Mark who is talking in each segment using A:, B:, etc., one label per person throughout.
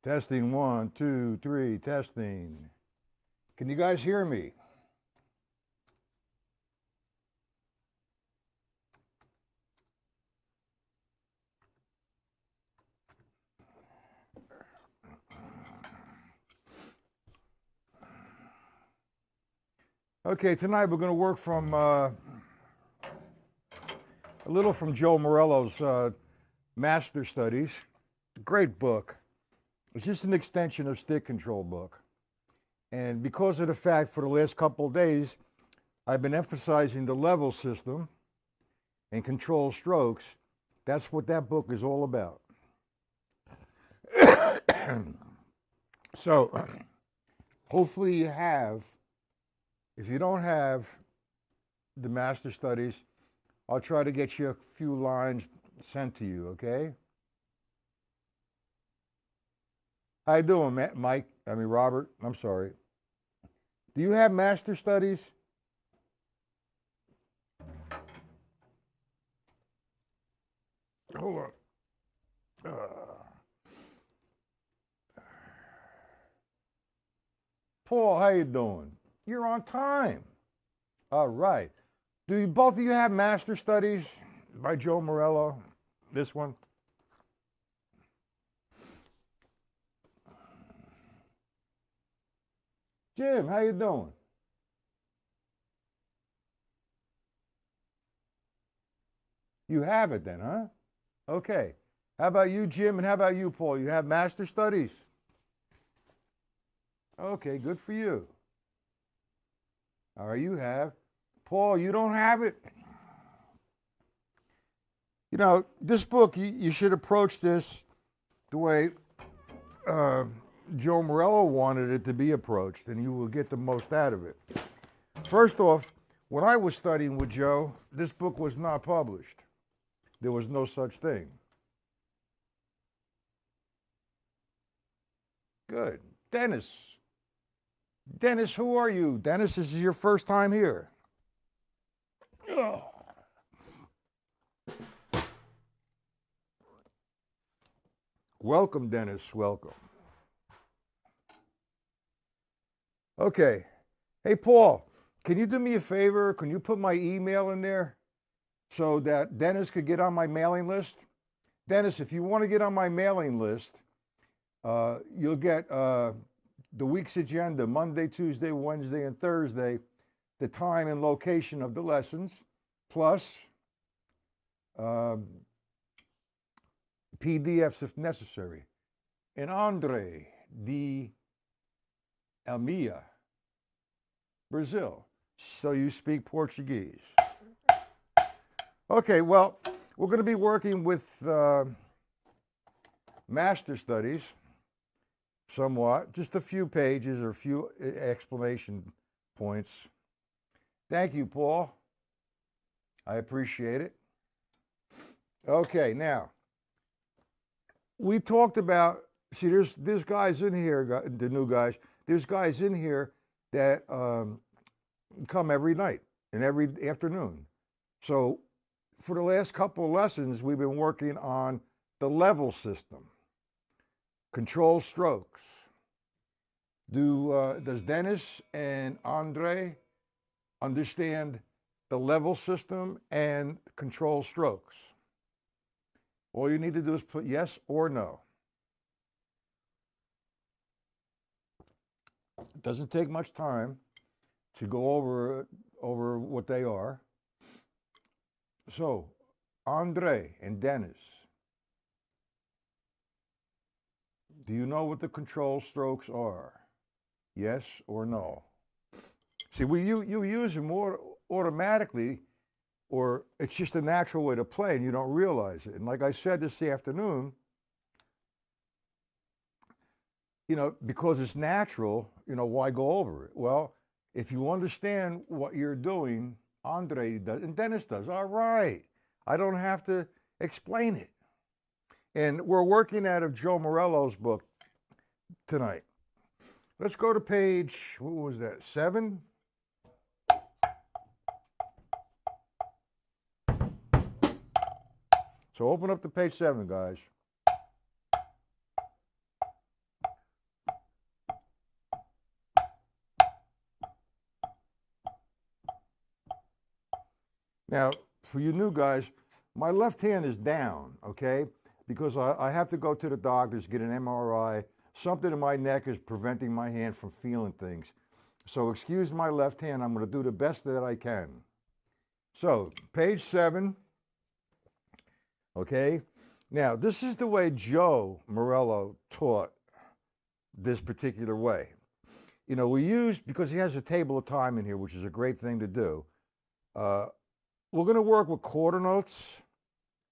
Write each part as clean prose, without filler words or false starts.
A: Testing, 1, 2, 3, testing. Can you guys hear me? Okay, tonight we're going to work from a little from Joe Morello's Master Studies. Great book. It's just an extension of Stick Control book. And because of the fact for the last couple of days, I've been emphasizing the level system and control strokes. That's what that book is all about. So hopefully you have, if you don't have the Master Studies, I'll try to get you a few lines sent to you, okay? How you doing, Mike? Robert, I'm sorry. Do you have Master Studies? Hold on. Paul, how you doing? You're on time. All right. Do both of you have Master Studies by Joe Morello? This one? Jim, how you doing? You have it then, huh? Okay. How about you, Jim, and how about you, Paul? You have Master Studies? Okay, good for you. All right, you have. Paul, you don't have it? You know, this book, you should approach this the way Joe Morello wanted it to be approached, and you will get the most out of it. First off, when I was studying with Joe, this book was not published. There was no such thing. Good. Dennis. Dennis, who are you? Dennis, this is your first time here. Ugh. Welcome, Dennis. Welcome. Okay. Hey, Paul, can you do me a favor? Can you put my email in there so that Dennis could get on my mailing list? Dennis, if you want to get on my mailing list, you'll get the week's agenda, Monday, Tuesday, Wednesday, and Thursday, the time and location of the lessons, plus PDFs if necessary. And Andre de Almeida, Brazil. So you speak Portuguese. Okay, well, we're going to be working with Master Studies somewhat, just a few pages or a few explanation points. Thank you, Paul. I appreciate it. Okay, now, we talked about, see, there's guys in here, the new guys, there's guys in here that come every night and every afternoon. So for the last couple of lessons, we've been working on the level system, control strokes. Does Dennis and Andre understand the level system and control strokes? All you need to do is put yes or no. It doesn't take much time to go over what they are. So, Andre and Dennis, do you know what the control strokes are? Yes or no? See, you use them more automatically, or it's just a natural way to play and you don't realize it. And like I said this afternoon, because it's natural, why go over it? Well, if you understand what you're doing, Andre does, and Dennis does, all right. I don't have to explain it. And we're working out of Joe Morello's book tonight. Let's go to page, what was that, 7? So open up to page 7, guys. Now, for you new guys, my left hand is down, okay? Because I have to go to the doctors, get an MRI. Something in my neck is preventing my hand from feeling things. So excuse my left hand. I'm going to do the best that I can. So, page 7, okay? Now, this is the way Joe Morello taught this particular way. You know, we use, because he has a table of time in here, which is a great thing to do, we're going to work with quarter notes,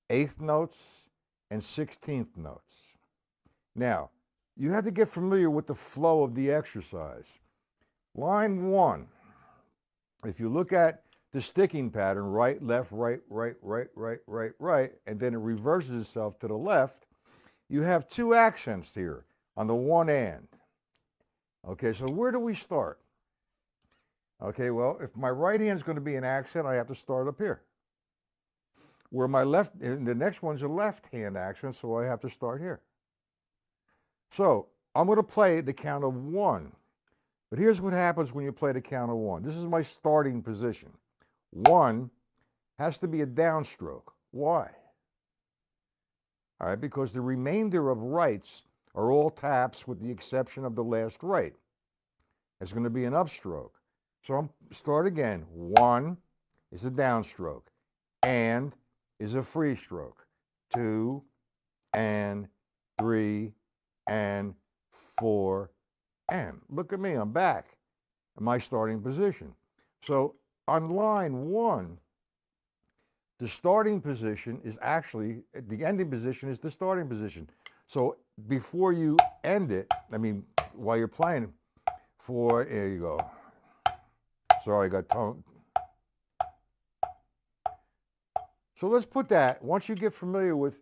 A: eighth notes, and 16th notes. Now, you have to get familiar with the flow of the exercise. Line 1, if you look at the sticking pattern, right, left, right, right, right, right, right, right, and then it reverses itself to the left, you have 2 accents here on the one end. Okay, so where do we start? Okay, well, if my right hand is going to be an accent, I have to start up here. Where my left, the next one's a left hand accent, so I have to start here. So I'm going to play the count of 1. But here's what happens when you play the count of 1. This is my starting position. 1 has to be a downstroke. Why? All right, because the remainder of rights are all taps with the exception of the last right. It's going to be an upstroke. So I'm start again. 1 is a downstroke. And is a free stroke. 2 and 3 and 4 and. Look at me, I'm back in my starting position. So on line 1, the starting position is actually, the ending position is the starting position. So before you end it, I mean, while you're playing, here you go. Sorry, I got tone. So let's put that, once you get familiar with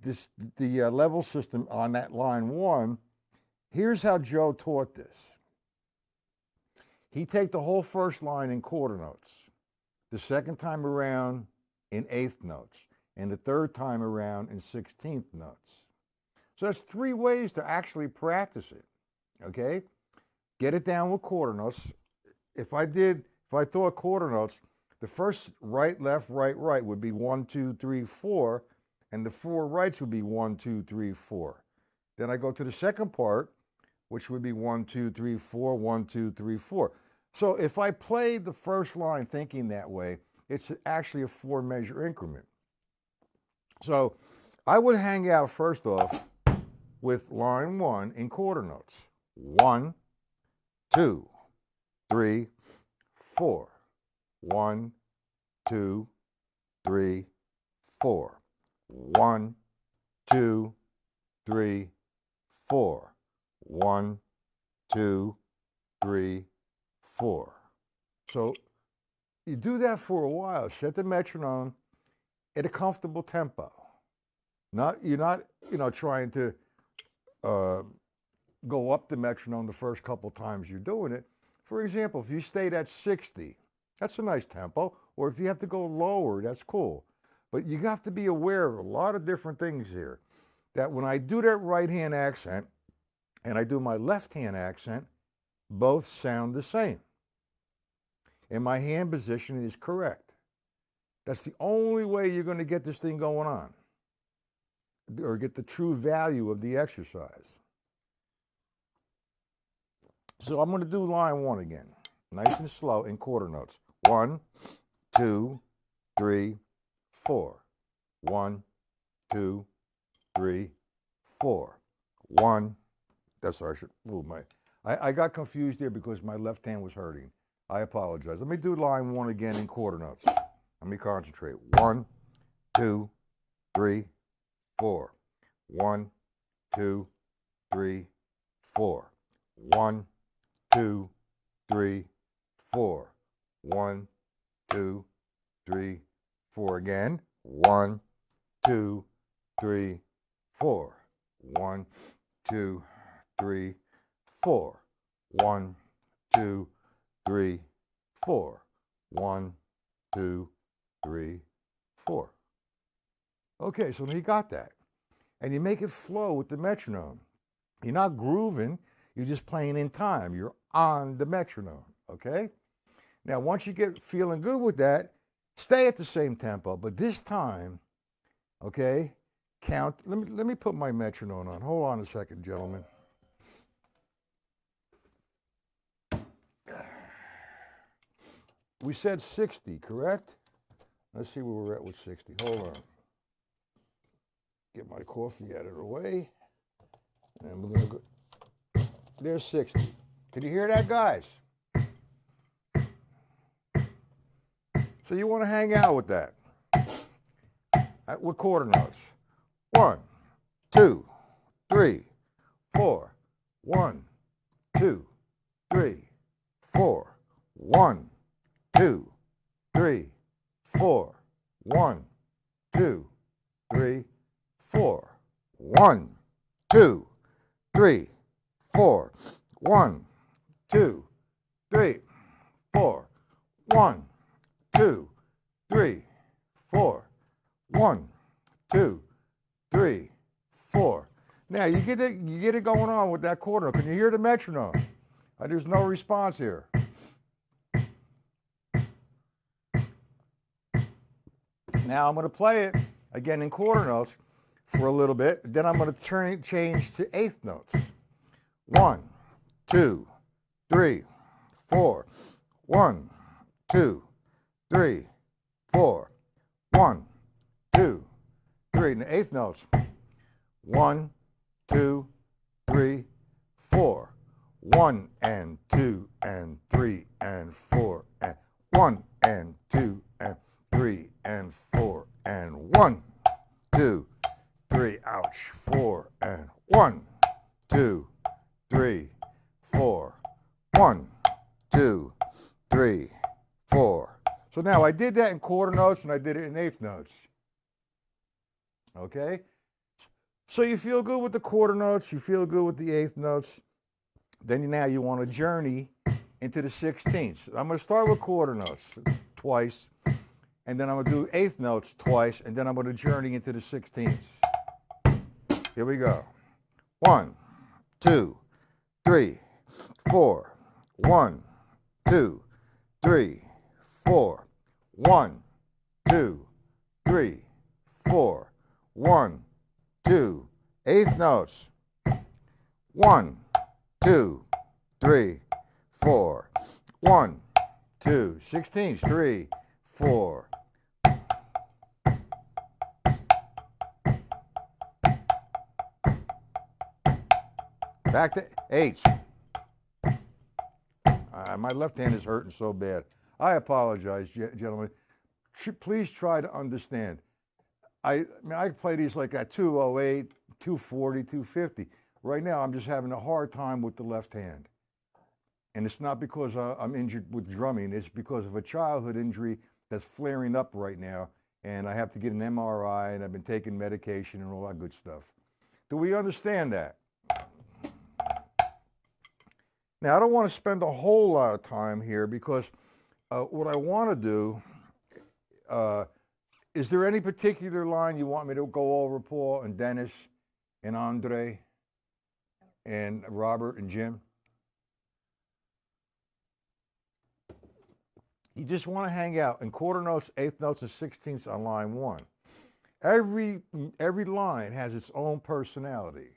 A: this, the level system on that line 1, here's how Joe taught this. He'd take the whole first line in quarter notes, the second time around in eighth notes, and the third time around in 16th notes. So that's 3 ways to actually practice it, okay? Get it down with quarter notes. If I taught quarter notes, the first right, left, right, right would be 1, 2, 3, 4, and the 4 rights would be 1, 2, 3, 4. Then I go to the second part, which would be 1, 2, 3, 4, 1, 2, 3, 4. So if I played the first line thinking that way, it's actually a 4-measure increment. So I would hang out first off with line 1 in quarter notes. 1, 2, 3, 4. 1, 2, 3, 4. 1, 2, 3, 4. 1, 2, 3, 4. So you do that for a while. Set the metronome at a comfortable tempo. You're not trying to go up the metronome the first couple times you're doing it. For example, if you stayed at 60, that's a nice tempo. Or if you have to go lower, that's cool. But you have to be aware of a lot of different things here. That when I do that right hand accent and I do my left hand accent, both sound the same. And my hand position is correct. That's the only way you're going to get this thing going on, or get the true value of the exercise. So I'm going to do line 1 again, nice and slow in quarter notes. 1, 2, 3, 4. 1, 2, 3, 4. 1. That's sorry, I should move my. I got confused here because my left hand was hurting. I apologize. Let me do line 1 again in quarter notes. Let me concentrate. 1, 2, 3, 4. 1, 2, 3, 4. 1, 2, 3, 4. 1, 2, 3, 4 again. 1, 2, 3, 4. 1, 2, 3, 4. 1, 2, 3, 4. 1, 2, 3, 4. Okay, so you got that. And you make it flow with the metronome. You're not grooving, you're just playing in time. You're on the metronome, okay? Now, once you get feeling good with that, Stay at the same tempo, but this time, okay, count. Let me put my metronome on. Hold on a second, gentlemen. We said 60, correct? Let's see where we're at with 60. Hold on. Get my coffee out of the way. And we're going to go. There's 60. Can you hear that, guys? So you want to hang out with that. With quarter notes. 1, 2, 3, 4. 1, 2, 3, 4. 1, 2, 3, 4. 1, 2, 3, 4. 1, 2, 3, 4. 1, 2, 3, 4. 1, 2, 3, 4. 1, 2, 3, 4. Now you get it going on with that quarter. Can you hear the metronome? There's no response here. Now I'm going to play it again in quarter notes for a little bit. Then I'm going to change to eighth notes. 1, 2, 3, 4. 1, 2, 3, 4. 1, 2, 3. And the eighth notes. 1, 2, 3, 4. 1 and 2 and 3 and 4 and 1 and 2 and 3 and 4 and 1, 2, 3. Ouch. 4 and 1, 2, 3, 4. 1, 2, 3, 4. So now I did that in quarter notes and I did it in eighth notes. Okay? So you feel good with the quarter notes, you feel good with the eighth notes. Then now you want to journey into the 16ths. I'm going to start with quarter notes twice, and then I'm going to do eighth notes twice, and then I'm going to journey into the 16ths. Here we go. 1, 2, 3, 4. 1, 2, 3, 4. 1, 2, 3, 4. 1, 2. Eighth notes. 1, 2, 3, 4. 1, 2. 16ths. 3, 4. Back to eights. My left hand is hurting so bad. I apologize, gentlemen. Please try to understand. I play these like at 208, 240, 250. Right now, I'm just having a hard time with the left hand. And it's not because I'm injured with drumming. It's because of a childhood injury that's flaring up right now. And I have to get an MRI, and I've been taking medication and all that good stuff. Do we understand that? Now, I don't want to spend a whole lot of time here because what I want to do, is there any particular line you want me to go over, Paul and Dennis and Andre and Robert and Jim? You just want to hang out in quarter notes, eighth notes, and 16ths on line 1. Every line has its own personality.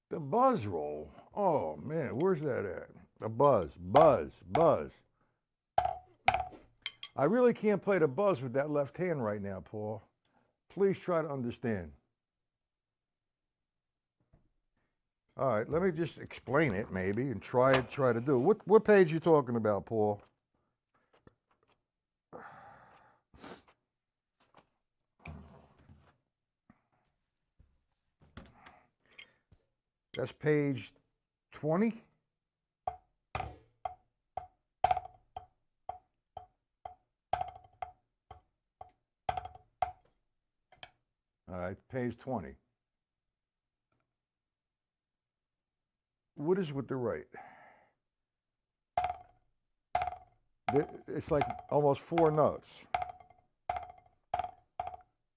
A: The buzz roll. Oh man, where's that at? The buzz, buzz, buzz. I really can't play the buzz with that left hand right now, Paul. Please try to understand. All right, let me just explain it maybe and try to do it. What page are you talking about, Paul? That's page 20. All right, page 20. What is with the right? It's like almost 4 notes.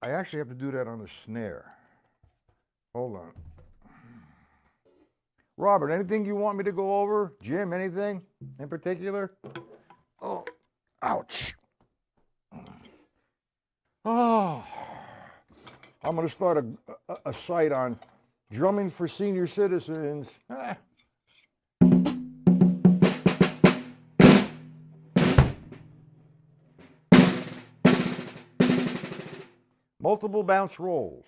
A: I actually have to do that on the snare. Hold on. Robert, anything you want me to go over? Jim, anything in particular? Oh, ouch. Oh, I'm going to start a site on drumming for senior citizens. Multiple bounce rolls.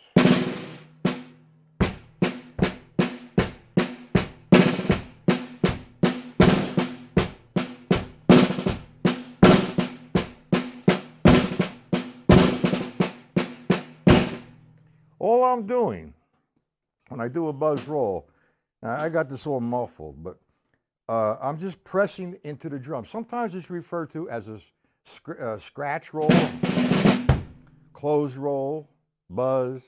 A: All I'm doing when I do a buzz roll, now I got this all muffled, but I'm just pressing into the drum. Sometimes it's referred to as a scratch roll, close roll, buzz.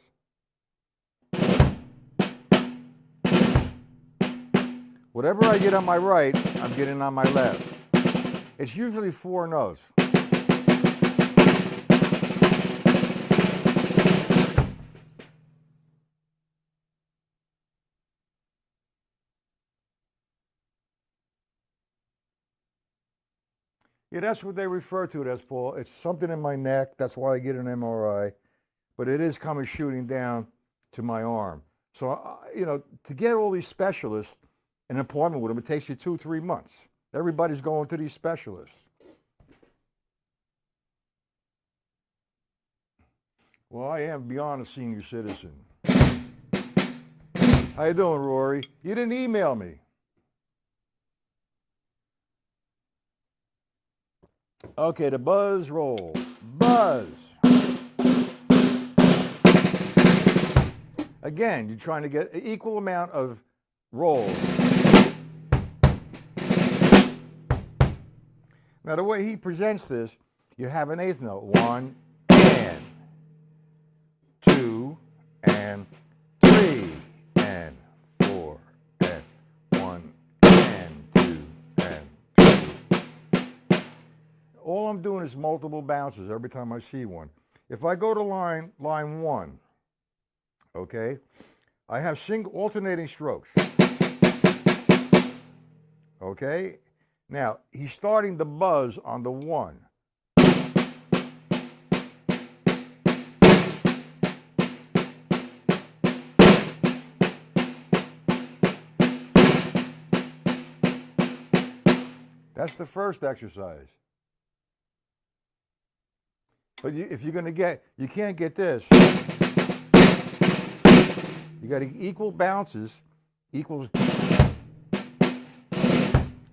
A: Whatever I get on my right, I'm getting on my left. It's usually 4 notes. Yeah, that's what they refer to it as, Paul. It's something in my neck. That's why I get an MRI. But it is coming shooting down to my arm. So, to get all these specialists, an appointment with them, it takes you 2-3 months. Everybody's going to these specialists. Well, I am beyond a senior citizen. How you doing, Rory? You didn't email me. Okay, the buzz roll. Buzz. Again, you're trying to get an equal amount of rolls. Now, the way he presents this, you have an eighth note. 1 and 2 and 3 and 4 and 1 and 2 and 3. All I'm doing is multiple bounces every time I see one. If I go to line 1, okay, I have alternating strokes. Okay, now he's starting the buzz on the 1. That's the first exercise. But if you're going to you can't get this. You got equal bounces, equals.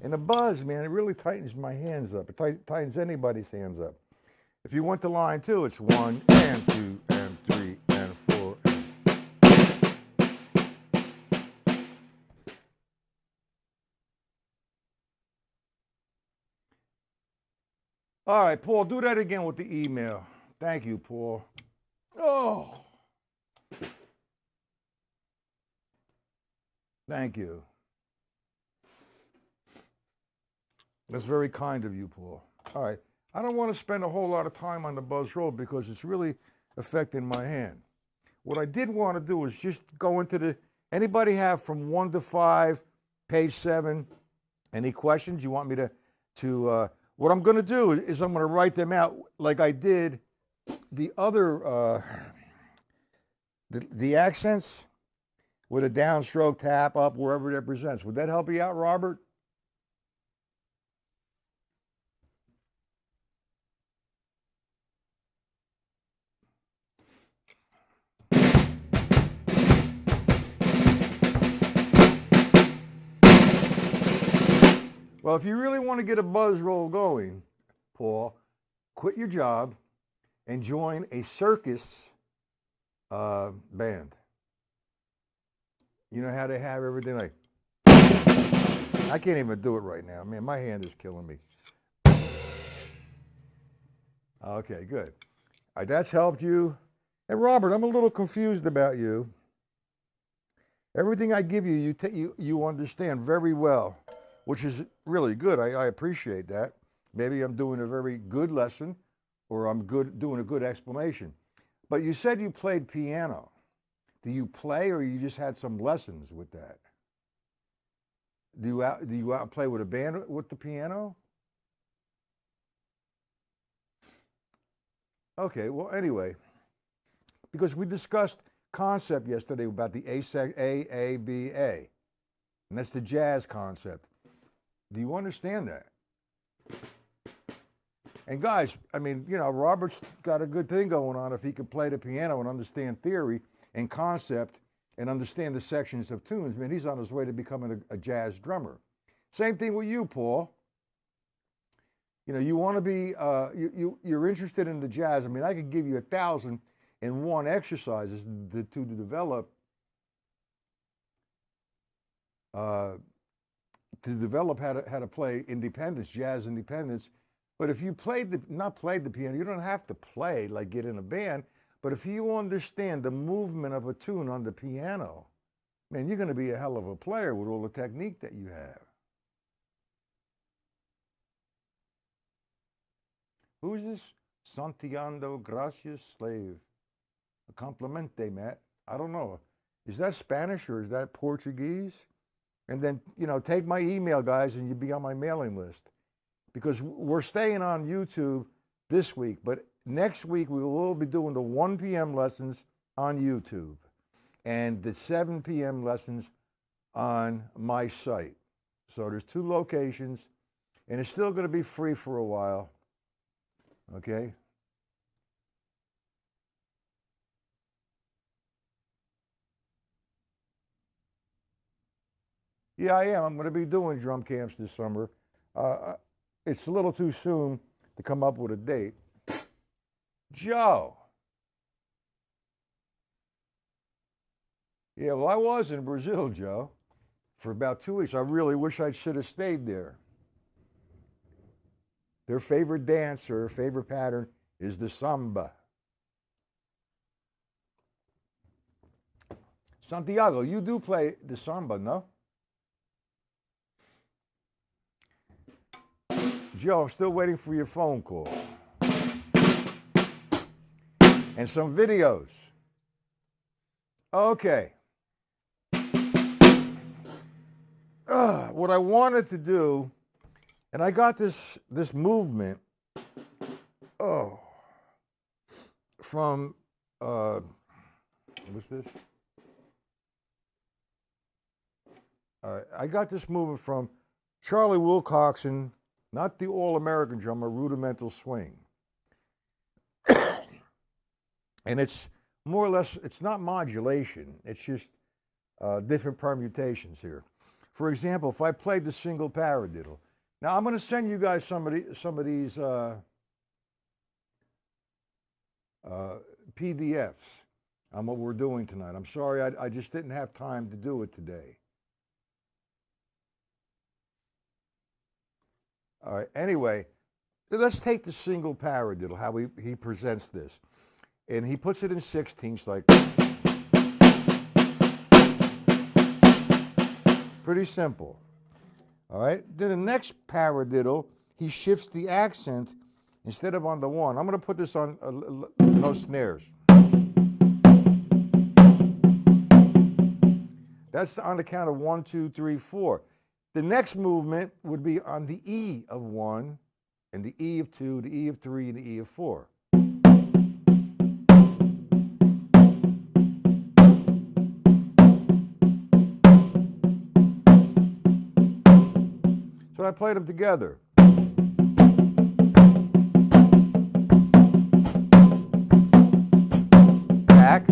A: And the buzz, man, it really tightens my hands up. It tightens anybody's hands up. If you went to line 2, it's 1 and 2 and 3 and 4. All right, Paul, do that again with the email. Thank you, Paul. Oh. Thank you. That's very kind of you, Paul. All right. I don't want to spend a whole lot of time on the buzz roll because it's really affecting my hand. What I did want to do is just go into anybody have from 1 to 5, page 7, any questions you want me to what I'm going to do is I'm going to write them out like I did the other, the accents with a downstroke, tap, up, wherever it represents. Would that help you out, Robert? Well, if you really want to get a buzz roll going, Paul, quit your job and join a circus band. You know how they have everything like, I can't even do it right now. Man, my hand is killing me. Okay, good. That's helped you. And Robert, I'm a little confused about you. Everything I give you, you understand very well, which is really good. I appreciate that. Maybe I'm doing a very good lesson or I'm doing a good explanation. But you said you played piano. Do you play or you just had some lessons with that? Do you go out and play with a band with the piano? Okay, well, anyway, because we discussed concept yesterday about the A-A-B-A, and that's the jazz concept. Do you understand that? And guys, I mean, you know, Robert's got a good thing going on if he can play the piano and understand theory and concept and understand the sections of tunes. Man, he's on his way to becoming a jazz drummer. Same thing with you, Paul. You know, you want to be, you're interested in the jazz. I mean, I could give you 1,001 exercises to develop how to play independence, jazz independence. But if you not played the piano, you don't have to play like get in a band. But if you understand the movement of a tune on the piano, man, you're going to be a hell of a player with all the technique that you have. Who is this? Santiago Gracias Slave. A complimente, Matt. I don't know. Is that Spanish or is that Portuguese? And then, you know, take my email, guys, and you'll be on my mailing list. Because we're staying on YouTube this week, but next week we will be doing the 1 p.m. lessons on YouTube and the 7 p.m. lessons on my site. So there's 2 locations, and it's still going to be free for a while. Okay? Yeah, I am. I'm going to be doing drum camps this summer. It's a little too soon to come up with a date. Joe. Yeah, well, I was in Brazil, Joe, for about 2 weeks. I really wish I should have stayed there. Their favorite dance or favorite pattern is the samba. Santiago, you do play the samba, no? Joe, I'm still waiting for your phone call. And some videos. Okay. What I wanted to do, and I got this movement from, what's this? I got this movement from Charlie Wilcoxon, not the All-American drummer, Rudimental Swing. And it's more or less, it's not modulation, it's just different permutations here. For example, if I played the single paradiddle. Now I'm going to send you guys some of these PDFs on what we're doing tonight. I'm sorry, I just didn't have time to do it today. All right, anyway, let's take the single paradiddle, how he presents this. And he puts it in 16ths like, pretty simple. All right, then the next paradiddle, he shifts the accent instead of on the 1. I'm going to put this on no snares. That's on the count of 1, 2, 3, 4. The next movement would be on the E of 1, and the E of 2, the E of 3, and the E of 4. So I played them together. Back.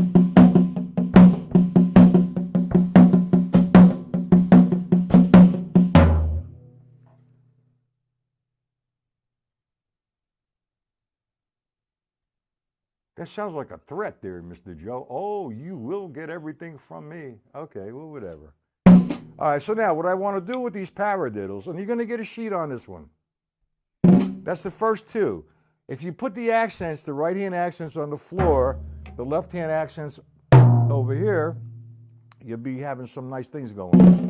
A: That sounds like a threat there, Mr. Joe. Oh, you will get everything from me. Okay, well, whatever. All right, so now what I want to do with these paradiddles, and you're going to get a sheet on this one. That's the first 2. If you put the accents, the right-hand accents on the floor, the left-hand accents over here, you'll be having some nice things going on.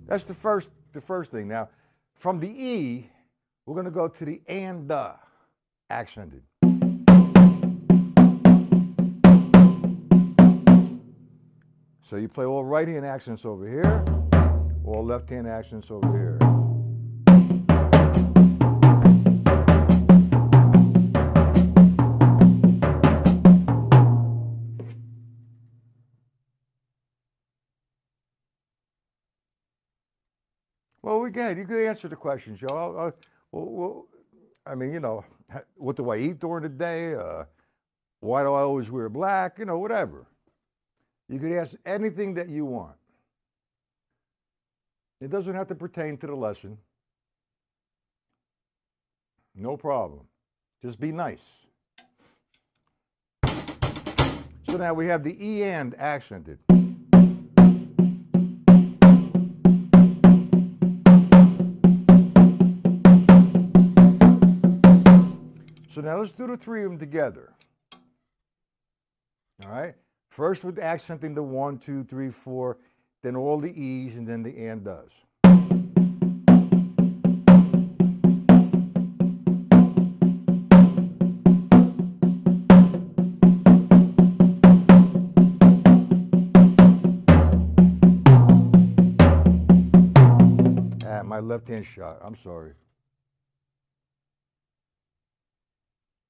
A: That's the first thing. Now, from the E, We're going to go to the and accented. So you play all right hand accents over here, all left hand accents over here. Well, again, you could answer the questions, Joe. I mean, you know, what do I eat during the day? Why do I always wear black? You know, whatever. You could ask anything that you want. It doesn't have to pertain to the lesson. No problem. Just be nice. So now we have the E and accented. So now let's do the three of them together. All right? First with accenting the 1, 2, 3, 4, then all the E's, and then the and does. My left hand shot. I'm sorry.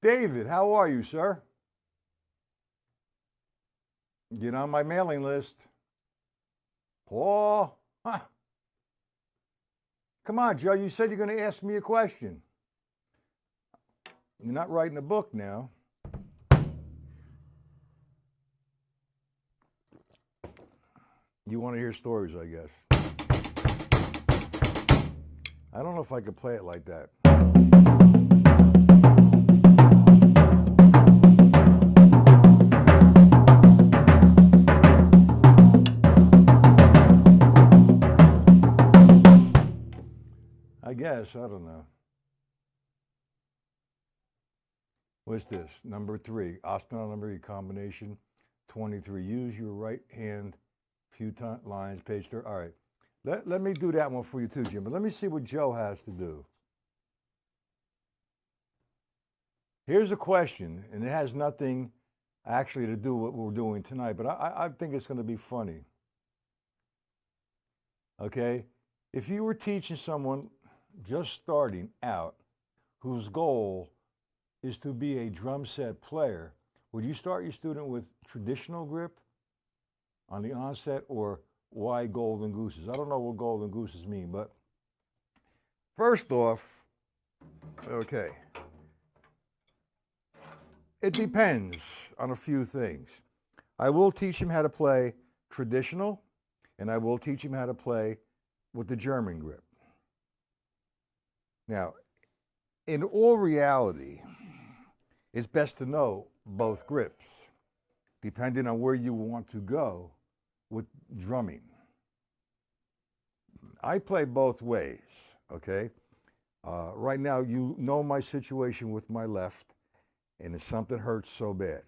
A: David, how are you, sir? Get on my mailing list. Paul, huh. Come on, Joe, you said you're going to ask me a question. You're not writing a book now. You want to hear stories, I guess. I don't know if I could play it like that. I guess, I don't know. What's this? Number 3, Ostinal number combination 23. Use your right hand few lines, page 3. All right. Let me do that one for you too, Jim. But let me see what Joe has to do. Here's a question, and it has nothing actually to do with what we're doing tonight, but I think it's going to be funny. Okay? If you were teaching someone just starting out whose goal is to be a drum set player, would you start your student with traditional grip on the onset or why golden gooses? I don't know what golden gooses mean, but first off, okay, it depends on a few things. I will teach him how to play traditional, and I will teach him how to play with the German grip. Now, in all reality, it's best to know both grips, depending on where you want to go with drumming. I play both ways, okay? Right now, you know my situation with my left, and if something hurts so bad.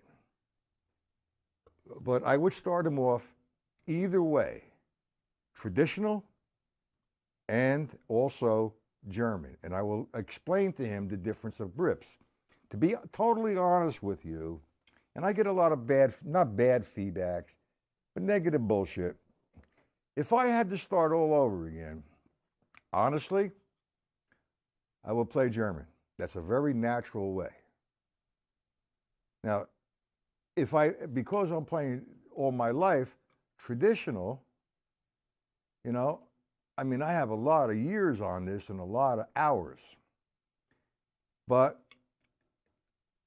A: But I would start him off either way, traditional and also German. And I will explain to him the difference of grips. To be totally honest with you, and I get a lot of not bad feedbacks, but negative bullshit. If I had to start all over again, honestly, I would play German. That's a very natural way. Now, because I'm playing all my life traditional, you know, I mean, I have a lot of years on this and a lot of hours. But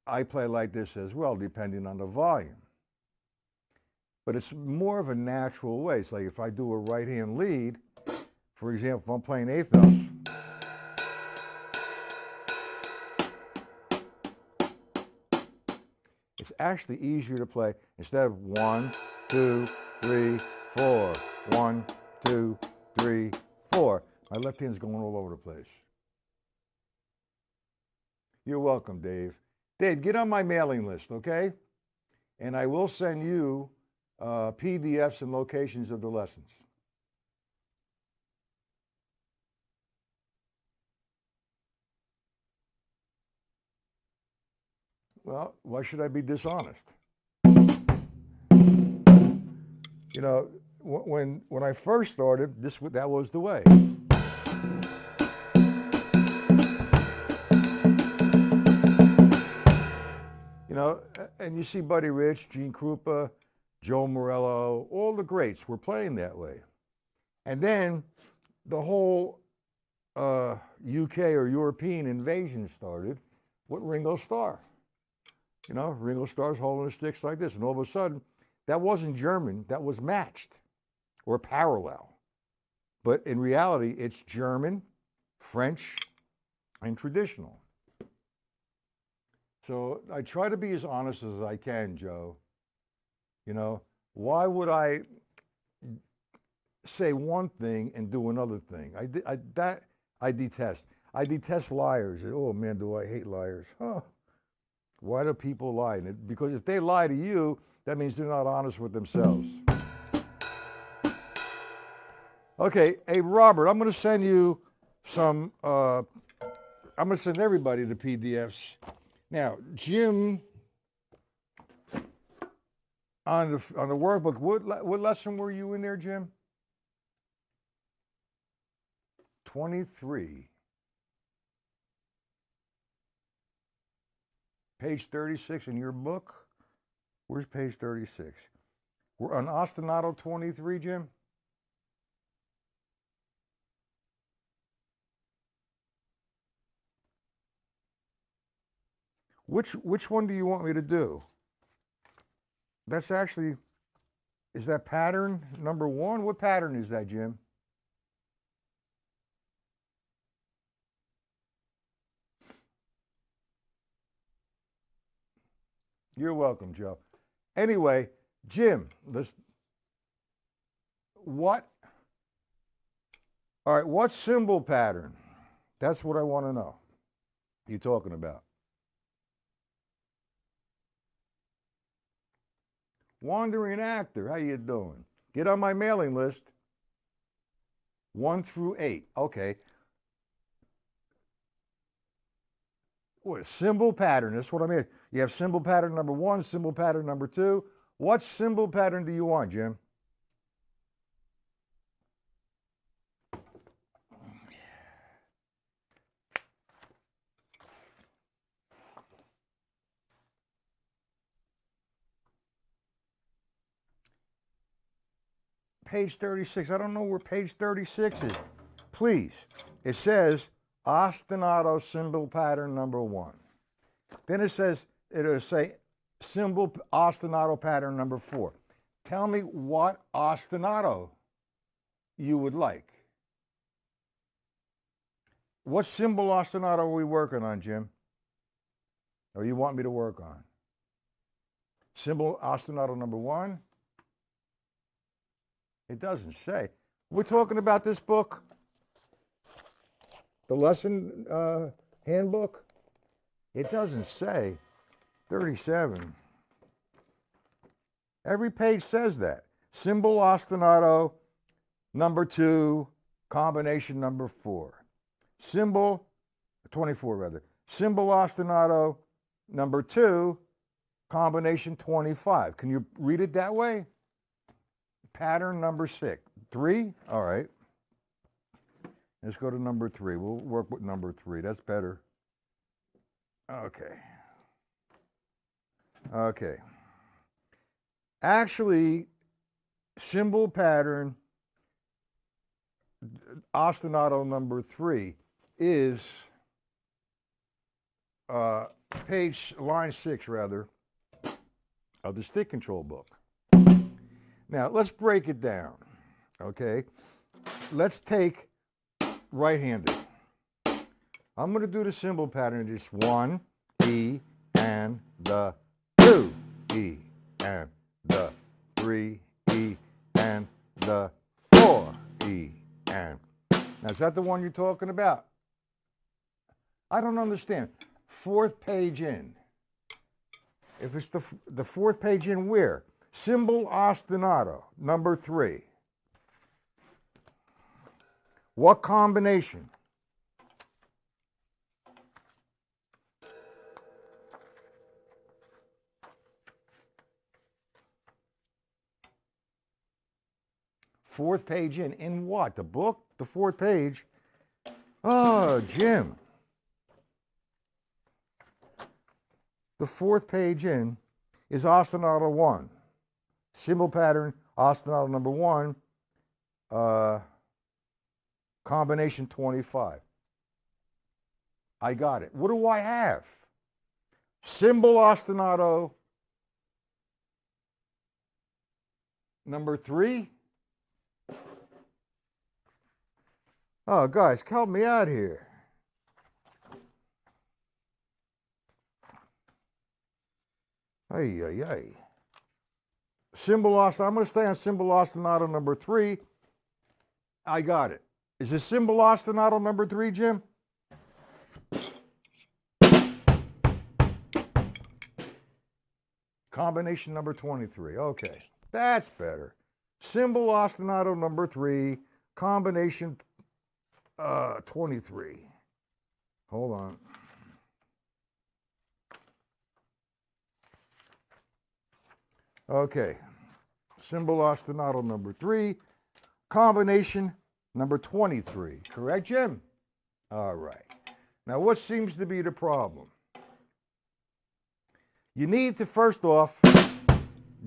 A: I play like this as well, depending on the volume. But it's more of a natural way. It's like if I do a right-hand lead, for example, if I'm playing Athos, it's actually easier to play instead of 1, 2, 3, 4, 1, 2, 3, 4. My left hand's going all over the place. You're welcome, Dave. Dave, get on my mailing list, okay? And I will send you PDFs and locations of the lessons. Well, why should I be dishonest? You know, when I first started, that was the way. You know, and you see Buddy Rich, Gene Krupa, Joe Morello, all the greats were playing that way. And then the whole UK or European invasion started with Ringo Starr. You know, Ringo Starr's holding the sticks like this, and all of a sudden, that wasn't German, that was matched or parallel. But in reality, it's German, French, and traditional. So I try to be as honest as I can, Joe. You know, why would I say one thing and do another thing? I detest. I detest liars. Oh man, do I hate liars. Huh. Why do people lie? Because if they lie to you, that means they're not honest with themselves. Okay, hey Robert, I'm going to send you some, I'm going to send everybody the PDFs. Now, Jim, on the workbook, what lesson were you in there, Jim? 23. Page 36 in your book? Where's page 36? We're on ostinato 23, Jim? Which one do you want me to do? That's actually, is that pattern number 1? What pattern is that, Jim? You're welcome, Joe. Anyway, Jim, what symbol pattern? That's what I want to know. You talking about? Wandering actor, how you doing? Get on my mailing list. 1 through 8. Okay. What, symbol pattern? That's what I mean. You have symbol pattern number 1, symbol pattern number 2. What symbol pattern do you want, Jim? Page 36. I don't know where page 36 is. Please. It says ostinato symbol pattern number 1. Then it'll say symbol ostinato pattern number 4. Tell me what ostinato you would like. What symbol ostinato are we working on, Jim? Or you want me to work on? Symbol ostinato number 1? It doesn't say. We're talking about this book? The lesson handbook? It doesn't say. 37. Every page says that. Symbol ostinato number 2, combination number 4. Symbol, 24 rather. Symbol ostinato number 2, combination 25. Can you read it that way? Pattern number 6. 3? All right. Let's go to number 3. We'll work with number 3. That's better. Okay. Okay. Actually, symbol pattern ostinato number 3 is line 6 rather, of the stick control book. Now, let's break it down, okay? Let's take right-handed. I'm going to do the symbol pattern, just 1, E, and the 2, E, and the 3, E, and the 4, E, and. Now, is that the one you're talking about? I don't understand. 4th page in. If it's the 4th page in, where? Symbol ostinato, number 3. What combination? fourth page in what? The book? The fourth page? Oh, Jim. The fourth page in is ostinato 1. Symbol pattern, ostinato number 1, combination 25. I got it. What do I have? Symbol ostinato number 3. Oh, guys, help me out here. Ay, ay, ay. Symbol ostinato, I'm going to stay on symbol ostinato number 3. I got it. Is this symbol ostinato number 3, Jim? Combination number 23. Okay, that's better. Symbol ostinato number 3, combination 23. Hold on. Okay, symbol ostinato number 3, combination number 23. Correct, Jim? All right. Now, what seems to be the problem? You need to, first off,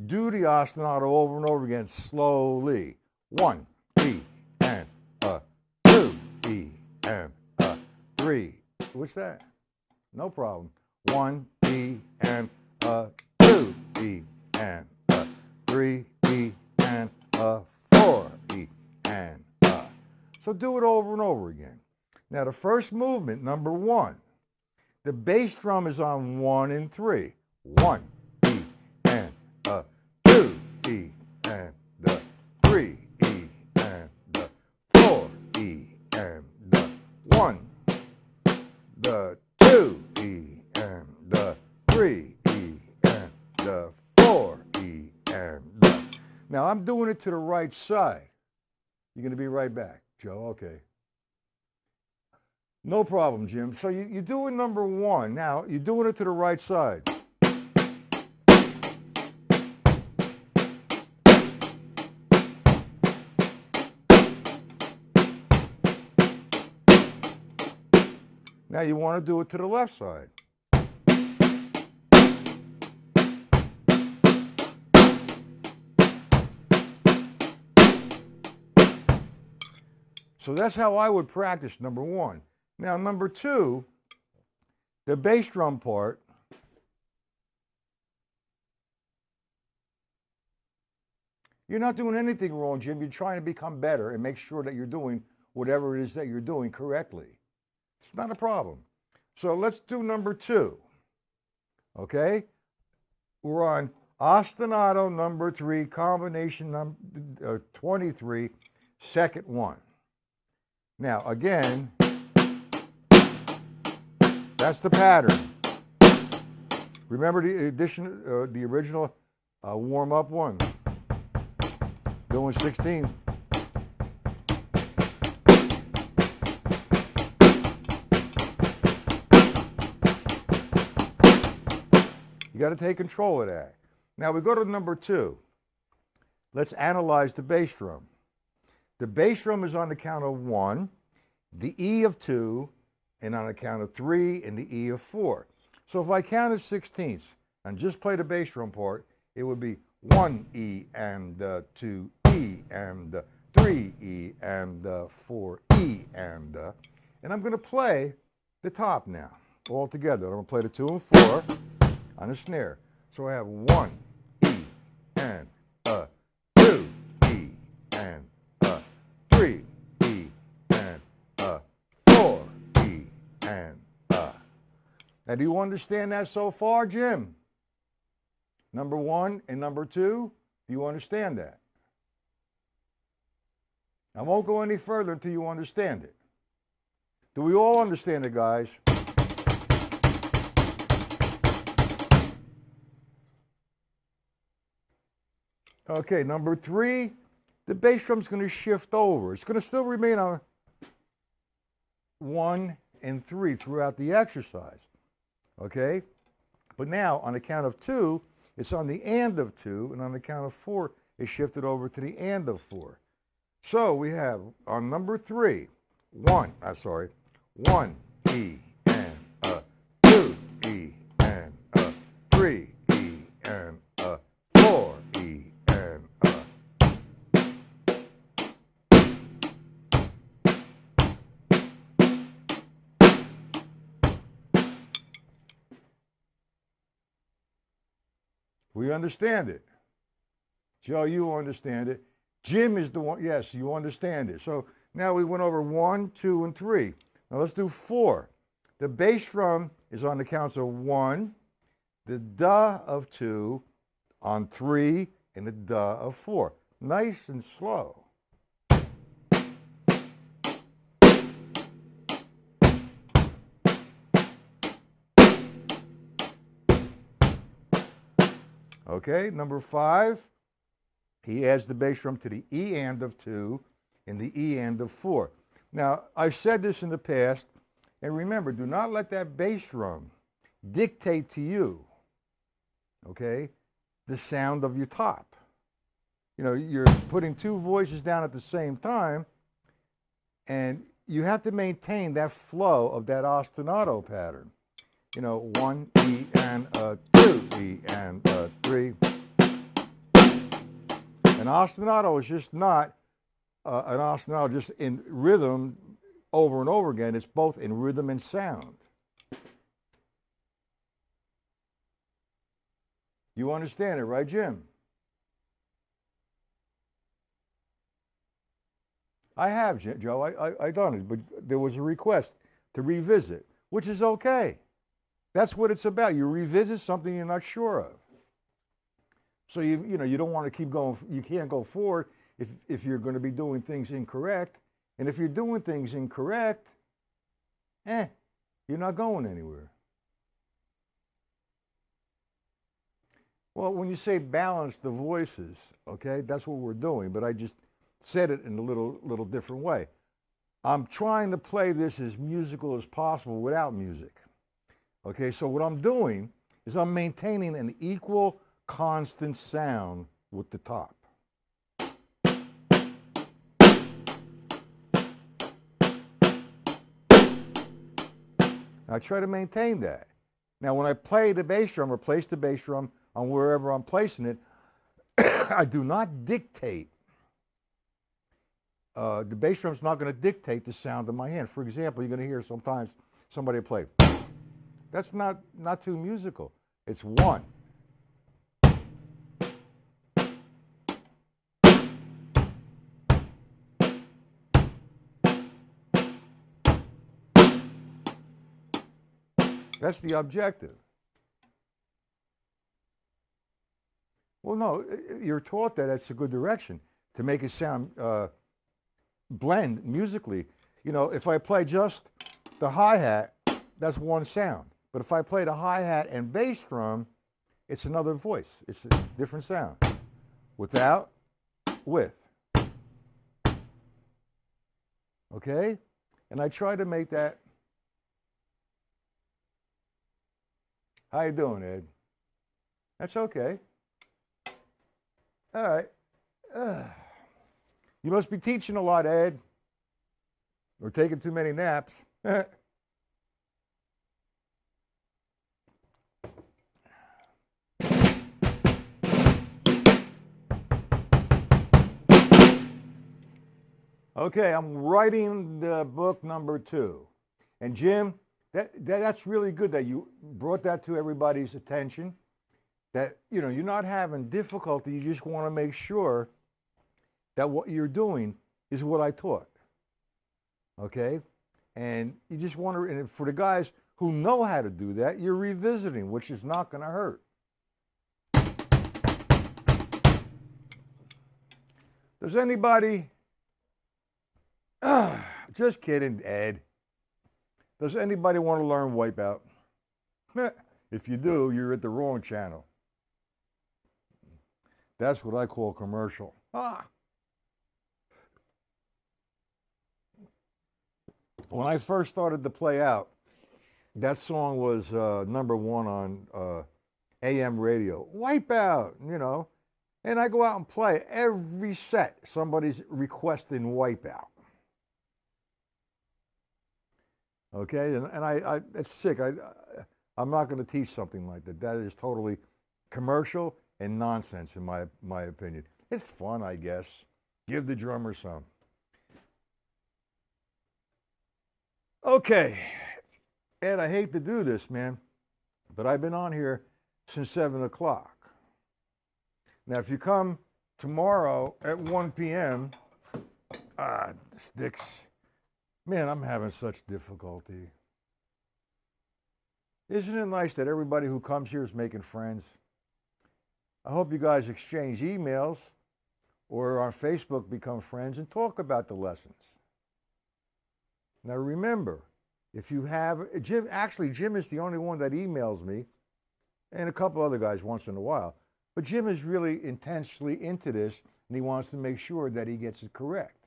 A: do the ostinato over and over again slowly. 1, E, and 2, E, and 3. What's that? No problem. 1, E, and 2, E, and 3, E, and 4, E, and So do it over and over again. Now, the first movement, number 1, the bass drum is on 1 and 3. 1, E, and 2, E, and 3, E, and 4, E, and 1, the 2, E, and 3, E, and 4, E, and Now, I'm doing it to the right side. You're going to be right back, Joe. Okay. No problem, Jim. So you're doing number 1. Now, you're doing it to the right side. Now you want to do it to the left side. So that's how I would practice number 1. Now number 2, the bass drum part, you're not doing anything wrong, Jim. You're trying to become better and make sure that you're doing whatever it is that you're doing correctly. It's not a problem. So let's do number 2. Okay? We're on ostinato number 3, combination number 23, second 1. Now, again, that's the pattern. Remember the original warm-up one? Doing 16. You got to take control of that. Now we go to number 2. Let's analyze the bass drum. The bass drum is on the count of 1, the E of 2, and on the count of 3, and the E of 4. So if I counted 16ths and just play the bass drum part, it would be 1 E and 2 E and 3 E and 4 E and I'm going to play the top now all together. I'm going to play the 2 and 4 on the snare. So I have 1 E and 2 E and 3 E and 4 E and Now, do you understand that so far, Jim? Number 1 and number 2, do you understand that? I won't go any further until you understand it. Do we all understand it, guys? Okay, number 3, the bass drum's going to shift over. It's going to still remain on 1 and 3 throughout the exercise. Okay? But now, on the count of 2, it's on the and of 2, and on the count of 4, it's shifted over to the and of 4. So we have on number 3, 1 E and a 2 E and a 3 E and a 4 E and a. We understand it. Joe, you understand it. Jim is the one, yes, you understand it. So now we went over 1, 2, and 3. Now let's do 4. The bass drum is on the counts of 1, the da of 2, on 3, and the da of 4. Nice and slow. Okay, number 5, he adds the bass drum to the E and of 2 and the E and of 4. Now, I've said this in the past, and remember, do not let that bass drum dictate to you, okay, the sound of your top. You know, you're putting 2 voices down at the same time, and you have to maintain that flow of that ostinato pattern. You know, 1 E and a 2 E and a 3. An ostinato is just not an ostinato just in rhythm over and over again. It's both in rhythm and sound. You understand it, right, Jim? I have, Joe. I done it, but there was a request to revisit, which is okay. That's what it's about. You revisit something you're not sure of. So you know you don't want to keep going. You can't go forward if you're going to be doing things incorrect. And if you're doing things incorrect, you're not going anywhere. Well, when you say balance the voices, okay, that's what we're doing. But I just said it in a little different way. I'm trying to play this as musical as possible without music. Okay, so what I'm doing is I'm maintaining an equal, constant sound with the top. I try to maintain that. Now, when I play the bass drum or place the bass drum on wherever I'm placing it, I do not dictate. The bass drum's not going to dictate the sound of my hand. For example, you're going to hear sometimes somebody play. That's not too musical. It's 1. That's the objective. Well, no, you're taught that that's a good direction to make it sound blend musically. You know, if I play just the hi-hat, that's one sound. But if I play the hi-hat and bass drum, it's another voice. It's a different sound. Without, with. Okay? And I try to make that. How you doing, Ed? That's okay. All right. You must be teaching a lot, Ed. Or taking too many naps. Okay, I'm writing the book number 2. And Jim, that's really good that you brought that to everybody's attention. That, you know, you're not having difficulty. You just want to make sure that what you're doing is what I taught. Okay? And you just want to, and for the guys who know how to do that, you're revisiting, which is not going to hurt. Does anybody, just kidding, Ed. Does anybody want to learn Wipeout? If you do, you're at the wrong channel. That's what I call commercial. When I first started to play out, that song was number 1 on AM radio. Wipeout, you know. And I go out and play every set. Somebody's requesting Wipeout. Okay, and I it's sick. I'm not going to teach something like that. That is totally commercial and nonsense, in my opinion. It's fun, I guess. Give the drummer some. Okay, Ed, I hate to do this, man, but I've been on here since 7 o'clock. Now, if you come tomorrow at 1 p.m., sticks. Man, I'm having such difficulty. Isn't it nice that everybody who comes here is making friends? I hope you guys exchange emails or on Facebook become friends and talk about the lessons. Now remember, if you have, Jim is the only one that emails me, and a couple other guys once in a while, but Jim is really intensely into this, and he wants to make sure that he gets it correct,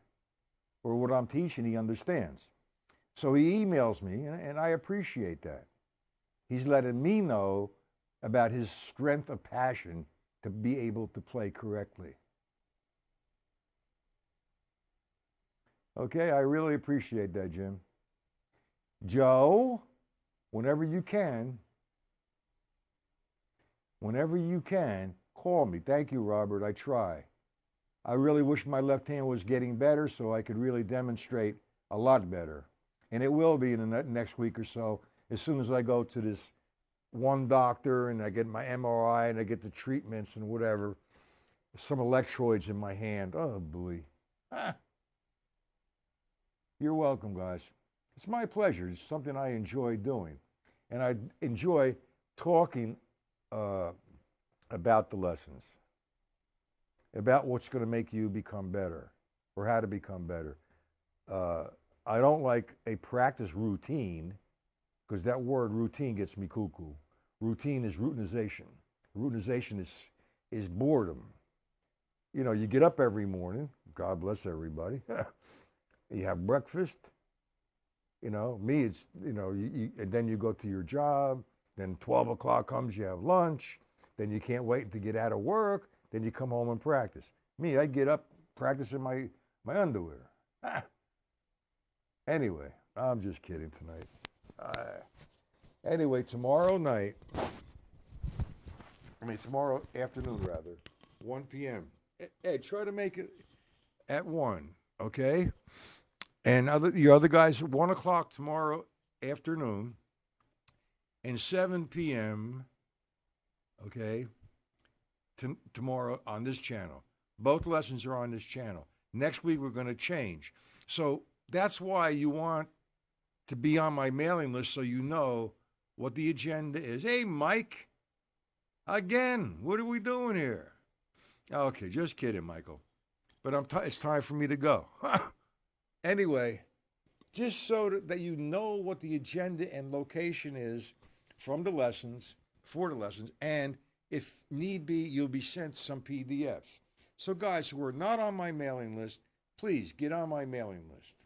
A: or what I'm teaching he understands. So he emails me, and I appreciate that. He's letting me know about his strength of passion to be able to play correctly. Okay, I really appreciate that, Jim. Joe, whenever you can, call me. Thank you, Robert. I try. I really wish my left hand was getting better so I could really demonstrate a lot better. And it will be in the next week or so, as soon as I go to this one doctor and I get my MRI and I get the treatments and whatever, some electrodes in my hand. Oh, boy. You're welcome, guys. It's my pleasure. It's something I enjoy doing. And I enjoy talking about the lessons, about what's going to make you become better or how to become better. I don't like a practice routine, because that word routine gets me cuckoo. Routine is routinization. Routinization is boredom. You know, you get up every morning. God bless everybody. You have breakfast. You know, me, it's, you know, and then you go to your job. Then 12 o'clock comes, you have lunch. Then you can't wait to get out of work. Then you come home and practice. Me, I get up, practice in my underwear. Anyway, I'm just kidding tonight. Anyway, tomorrow afternoon rather, 1 p.m. Ed, try to make it at 1, okay? And your other guys, 1 o'clock tomorrow afternoon and 7 p.m., okay, tomorrow on this channel. Both lessons are on this channel. Next week, we're going to change. So that's why you want to be on my mailing list so you know what the agenda is. Hey, Mike, again, what are we doing here? Okay, just kidding, Michael. But it's time for me to go. Anyway, just so that you know what the agenda and location is from the lessons, for the lessons, and if need be, you'll be sent some PDFs. So guys who are not on my mailing list, please get on my mailing list.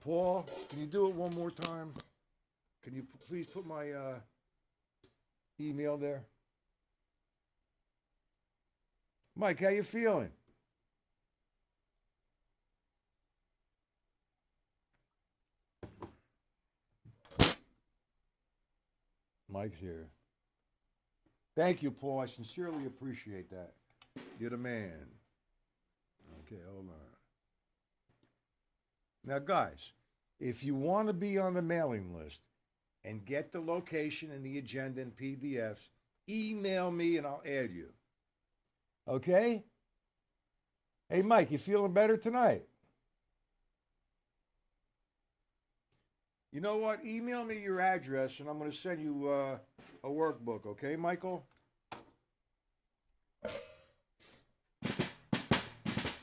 A: Paul, can you do it one more time? Can you please put my email there? Mike, how you feeling? Mike's here. Thank you, Paul. I sincerely appreciate that. You're the man. Okay, hold on. Now, guys, if you want to be on the mailing list and get the location and the agenda and PDFs, email me and I'll add you. Okay? Hey, Mike, you feeling better tonight? You know what? Email me your address and I'm going to send you a workbook, okay, Michael?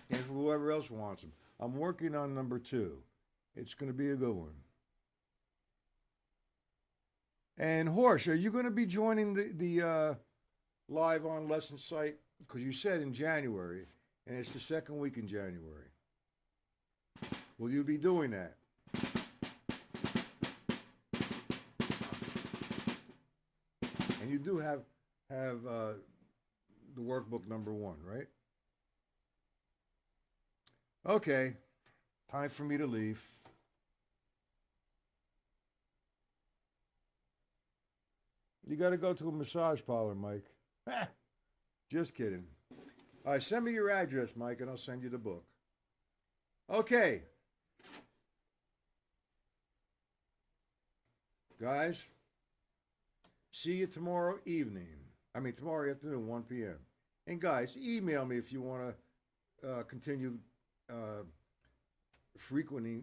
A: And for whoever else wants them. I'm working on number 2. It's going to be a good one. And Horst, are you going to be joining the live on lesson site? Because you said in January, and it's the second week in January. Will you be doing that? And you do have the workbook number 1, right? Okay, time for me to leave. You got to go to a massage parlor, Mike. Just kidding. All right, send me your address, Mike, and I'll send you the book. Okay. Guys, see you tomorrow evening. Tomorrow afternoon, 1 p.m. And guys, email me if you want to continue frequenting,